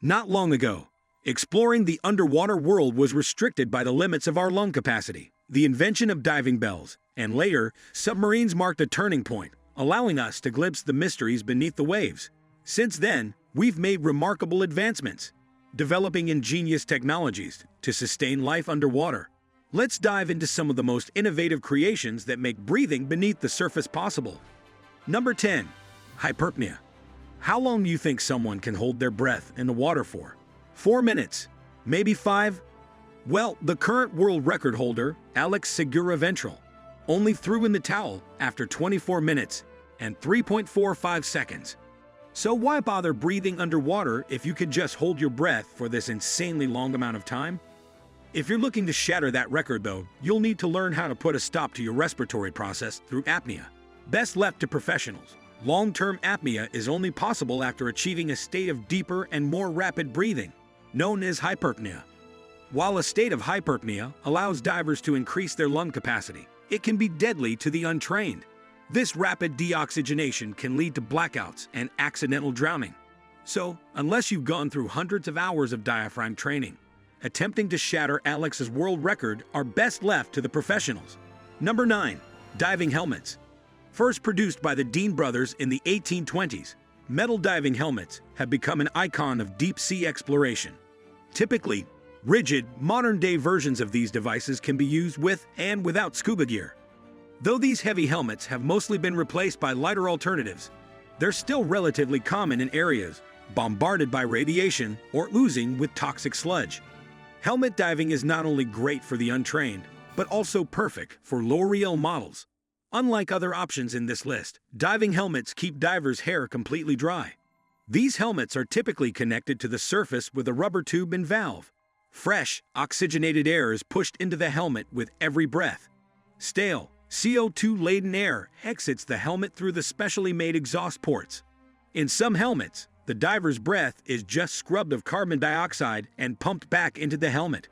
Not long ago, exploring the underwater world was restricted by the limits of our lung capacity. The invention of diving bells, and later, submarines marked a turning point, allowing us to glimpse the mysteries beneath the waves. Since then, we've made remarkable advancements, developing ingenious technologies to sustain life underwater. Let's dive into some of the most innovative creations that make breathing beneath the surface possible. Number 10. Hyperpnea. How long do you think someone can hold their breath in the water for? 4 minutes? Maybe 5? Well, the current world record holder, Alex Segura-Ventral, only threw in the towel after 24 minutes and 3.45 seconds. So why bother breathing underwater if you could just hold your breath for this insanely long amount of time? If you're looking to shatter that record though, you'll need to learn how to put a stop to your respiratory process through apnea. Best left to professionals. Long-term apnea is only possible after achieving a state of deeper and more rapid breathing, known as hyperpnea. While a state of hyperpnea allows divers to increase their lung capacity, it can be deadly to the untrained. This rapid deoxygenation can lead to blackouts and accidental drowning. So, unless you've gone through hundreds of hours of diaphragm training, attempting to shatter Alex's world record are best left to the professionals. Number 9. Diving helmets. First produced by the Dean brothers in the 1820s, metal diving helmets have become an icon of deep-sea exploration. Typically, rigid, modern-day versions of these devices can be used with and without scuba gear. Though these heavy helmets have mostly been replaced by lighter alternatives, they're still relatively common in areas bombarded by radiation or oozing with toxic sludge. Helmet diving is not only great for the untrained, but also perfect for L'Oreal models. Unlike other options in this list, diving helmets keep divers' hair completely dry. These helmets are typically connected to the surface with a rubber tube and valve. Fresh, oxygenated air is pushed into the helmet with every breath. Stale, CO2-laden air exits the helmet through the specially made exhaust ports. In some helmets, the diver's breath is just scrubbed of carbon dioxide and pumped back into the helmet.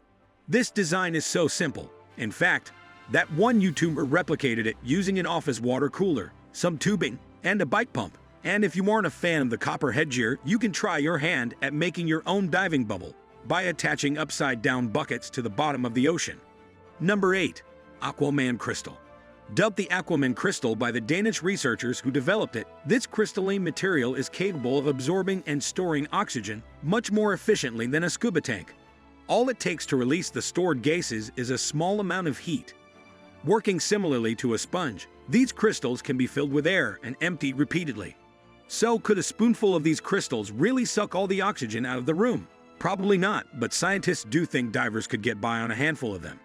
This design is so simple. In fact, that one YouTuber replicated it using an office water cooler, some tubing, and a bike pump. And if you aren't a fan of the copper headgear, you can try your hand at making your own diving bubble by attaching upside-down buckets to the bottom of the ocean. Number 8. Aquaman Crystal. Dubbed the Aquaman Crystal by the Danish researchers who developed it, this crystalline material is capable of absorbing and storing oxygen much more efficiently than a scuba tank. All it takes to release the stored gases is a small amount of heat. Working similarly to a sponge, these crystals can be filled with air and emptied repeatedly. So, could a spoonful of these crystals really suck all the oxygen out of the room? Probably not, but scientists do think divers could get by on a handful of them.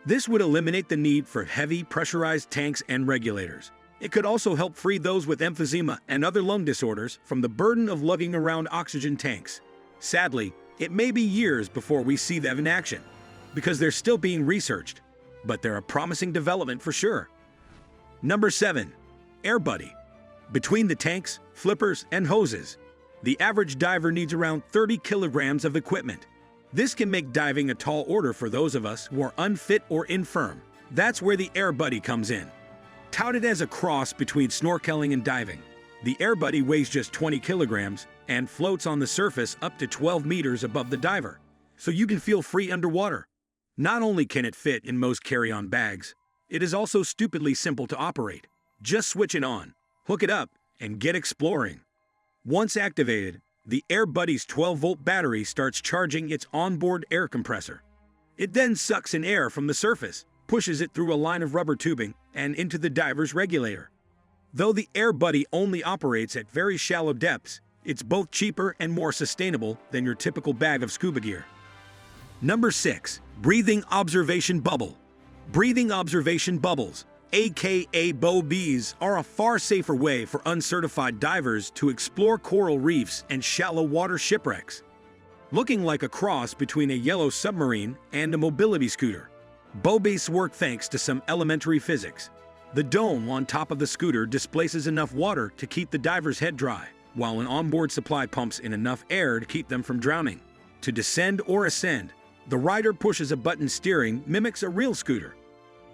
This would eliminate the need for heavy, pressurized tanks and regulators. It could also help free those with emphysema and other lung disorders from the burden of lugging around oxygen tanks. Sadly, it may be years before we see them in action, because they're still being researched. But they're a promising development for sure. Number 7. Air Buddy. Between the tanks, flippers, and hoses, the average diver needs around 30 kilograms of equipment. This can make diving a tall order for those of us who are unfit or infirm. That's where the Air Buddy comes in. Touted as a cross between snorkeling and diving, the Air Buddy weighs just 20 kilograms and floats on the surface up to 12 meters above the diver, so you can feel free underwater. Not only can it fit in most carry-on bags, it is also stupidly simple to operate. Just switch it on, hook it up, and get exploring. Once activated, the Air Buddy's 12-volt battery starts charging its onboard air compressor. It then sucks in air from the surface, pushes it through a line of rubber tubing, and into the diver's regulator. Though the Air Buddy only operates at very shallow depths, it's both cheaper and more sustainable than your typical bag of scuba gear. Number 6. Breathing Observation Bubble. Breathing observation bubbles, aka BOBs, are a far safer way for uncertified divers to explore coral reefs and shallow water shipwrecks. Looking like a cross between a yellow submarine and a mobility scooter, BOBs work thanks to some elementary physics. The dome on top of the scooter displaces enough water to keep the diver's head dry, while an onboard supply pumps in enough air to keep them from drowning. To descend or ascend, the rider pushes a button. Steering mimics a real scooter.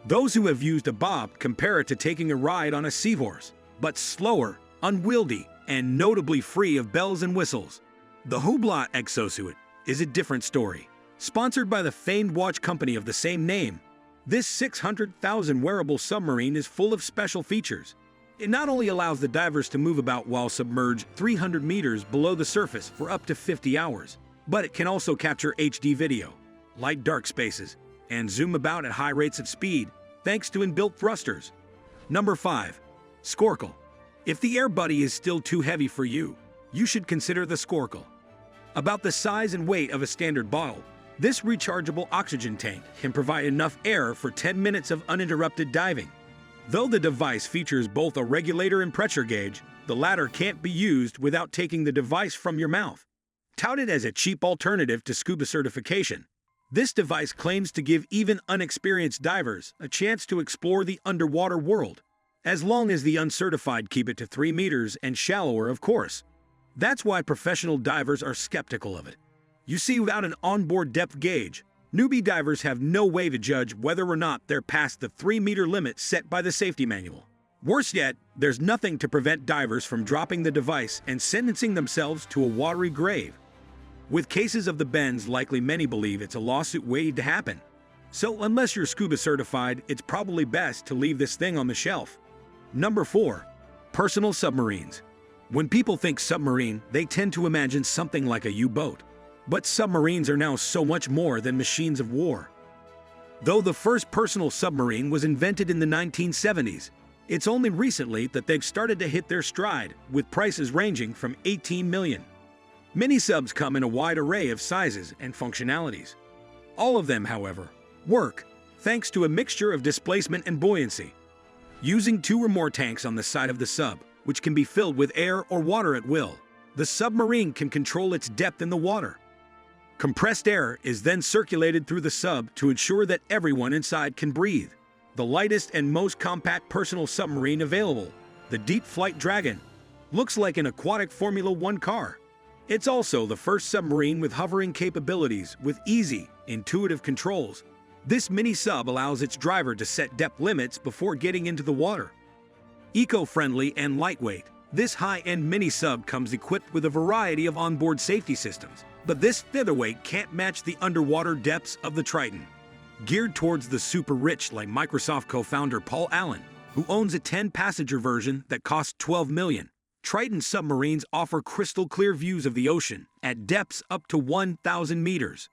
Those who have used a bob compare it to taking a ride on a seahorse, but slower, unwieldy, and notably free of bells and whistles. The Hublot exosuit is a different story. Sponsored by the famed watch company of the same name, this 600,000 wearable submarine is full of special features. It not only allows the divers to move about while submerged 300 meters below the surface for up to 50 hours, but it can also capture HD video, light dark spaces, and zoom about at high rates of speed thanks to inbuilt thrusters. Number 5. Scorkl. If the Air Buddy is still too heavy for you, you should consider the Scorkl. About the size and weight of a standard bottle, this rechargeable oxygen tank can provide enough air for 10 minutes of uninterrupted diving. Though the device features both a regulator and pressure gauge, the latter can't be used without taking the device from your mouth. Touted as a cheap alternative to scuba certification, this device claims to give even unexperienced divers a chance to explore the underwater world, as long as the uncertified keep it to 3 meters and shallower, of course. That's why professional divers are skeptical of it. You see, without an onboard depth gauge, newbie divers have no way to judge whether or not they're past the 3-meter limit set by the safety manual. Worse yet, there's nothing to prevent divers from dropping the device and sentencing themselves to a watery grave. With cases of the bends, likely many believe it's a lawsuit waiting to happen. So unless you're scuba certified, it's probably best to leave this thing on the shelf. Number 4. Personal submarines. When people think submarine, they tend to imagine something like a U-boat. But submarines are now so much more than machines of war. Though the first personal submarine was invented in the 1970s, it's only recently that they've started to hit their stride, with prices ranging from $18 million. Mini-subs come in a wide array of sizes and functionalities. All of them, however, work thanks to a mixture of displacement and buoyancy. Using 2 or more tanks on the side of the sub, which can be filled with air or water at will, the submarine can control its depth in the water. Compressed air is then circulated through the sub to ensure that everyone inside can breathe. The lightest and most compact personal submarine available, the Deep Flight Dragon, looks like an aquatic Formula One car. It's also the first submarine with hovering capabilities with easy, intuitive controls. This mini-sub allows its driver to set depth limits before getting into the water. Eco-friendly and lightweight, this high-end mini-sub comes equipped with a variety of onboard safety systems. But this featherweight can't match the underwater depths of the Triton. Geared towards the super rich like Microsoft co-founder Paul Allen, who owns a 10-passenger version that costs $12 million, Triton submarines offer crystal clear views of the ocean at depths up to 1,000 meters.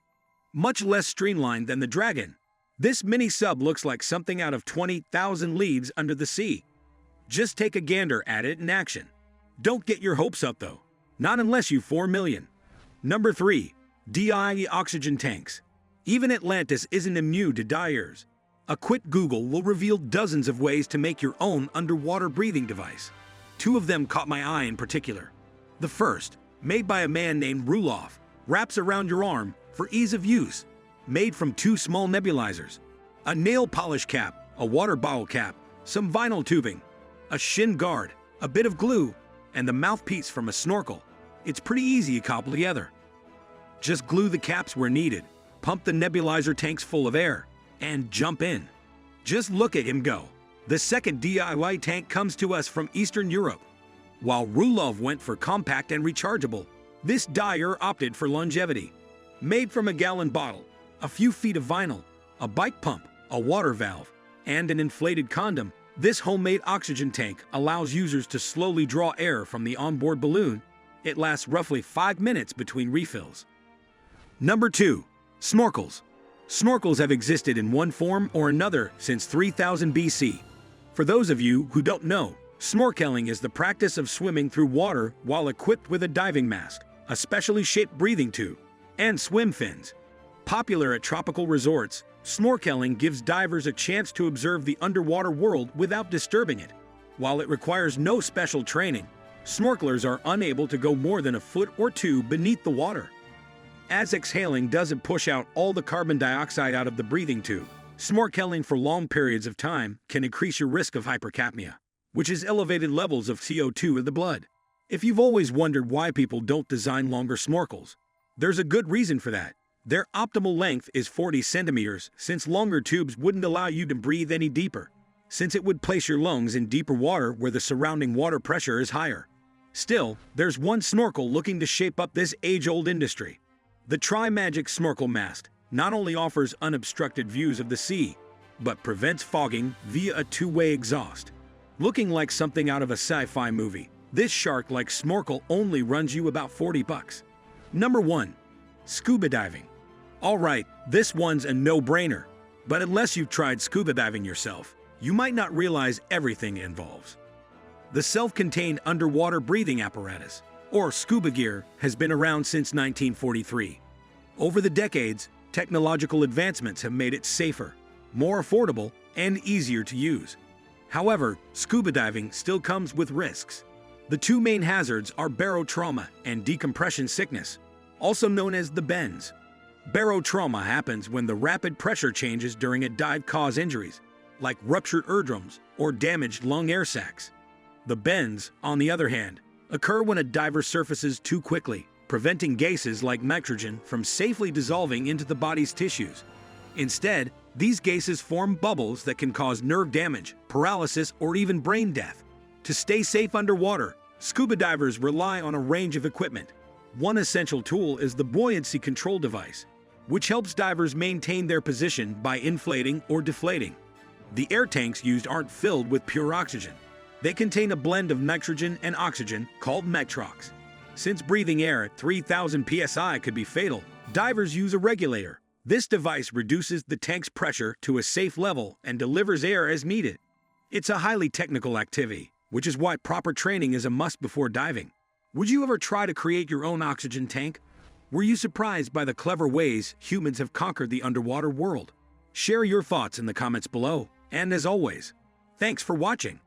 Much less streamlined than the Dragon, this mini-sub looks like something out of 20,000 Leagues Under the Sea. Just take a gander at it in action. Don't get your hopes up though, not unless you $4 million. Number 3. DI oxygen tanks. Even Atlantis isn't immune to dyers. A quick Google will reveal dozens of ways to make your own underwater breathing device. 2 of them caught my eye in particular. The first, made by a man named Ruloff, wraps around your arm for ease of use. Made from 2 small nebulizers, a nail polish cap, a water bottle cap, some vinyl tubing, a shin guard, a bit of glue, and the mouthpiece from a snorkel. It's pretty easy to cobble together. Just glue the caps where needed, pump the nebulizer tanks full of air, and jump in. Just look at him go. The second DIY tank comes to us from Eastern Europe. While Rulov went for compact and rechargeable, this dyer opted for longevity. Made from a gallon bottle, a few feet of vinyl, a bike pump, a water valve, and an inflated condom, this homemade oxygen tank allows users to slowly draw air from the onboard balloon. It lasts roughly 5 minutes between refills. Number 2. Snorkels. Snorkels have existed in one form or another since 3000 BC. For those of you who don't know, snorkeling is the practice of swimming through water while equipped with a diving mask, a specially shaped breathing tube, and swim fins. Popular at tropical resorts, snorkeling gives divers a chance to observe the underwater world without disturbing it. While it requires no special training, snorkelers are unable to go more than a foot or 2 beneath the water. As exhaling doesn't push out all the carbon dioxide out of the breathing tube, snorkeling for long periods of time can increase your risk of hyperpnea, which is elevated levels of CO2 in the blood. If you've always wondered why people don't design longer snorkels, there's a good reason for that. Their optimal length is 40 centimeters, since longer tubes wouldn't allow you to breathe any deeper, since it would place your lungs in deeper water where the surrounding water pressure is higher. Still, there's one snorkel looking to shape up this age-old industry. The Tri-Magic Snorkel Mast not only offers unobstructed views of the sea, but prevents fogging via a two-way exhaust. Looking like something out of a sci-fi movie, this shark-like snorkel only runs you about $40. Number 1. Scuba Diving. Alright, this one's a no-brainer, but unless you've tried scuba diving yourself, you might not realize everything it involves. The self-contained underwater breathing apparatus, or scuba gear, has been around since 1943. Over the decades, technological advancements have made it safer, more affordable, and easier to use. However, scuba diving still comes with risks. The two main hazards are barotrauma and decompression sickness, also known as the bends. Barotrauma happens when the rapid pressure changes during a dive cause injuries, like ruptured eardrums or damaged lung air sacs. The bends, on the other hand, occur when a diver surfaces too quickly, preventing gases like nitrogen from safely dissolving into the body's tissues. Instead, these gases form bubbles that can cause nerve damage, paralysis, or even brain death. To stay safe underwater, scuba divers rely on a range of equipment. One essential tool is the buoyancy control device, which helps divers maintain their position by inflating or deflating. The air tanks used aren't filled with pure oxygen. They contain a blend of nitrogen and oxygen called metrox. Since breathing air at 3,000 psi could be fatal, divers use a regulator. This device reduces the tank's pressure to a safe level and delivers air as needed. It's a highly technical activity, which is why proper training is a must before diving. Would you ever try to create your own oxygen tank? Were you surprised by the clever ways humans have conquered the underwater world? Share your thoughts in the comments below, and as always, thanks for watching.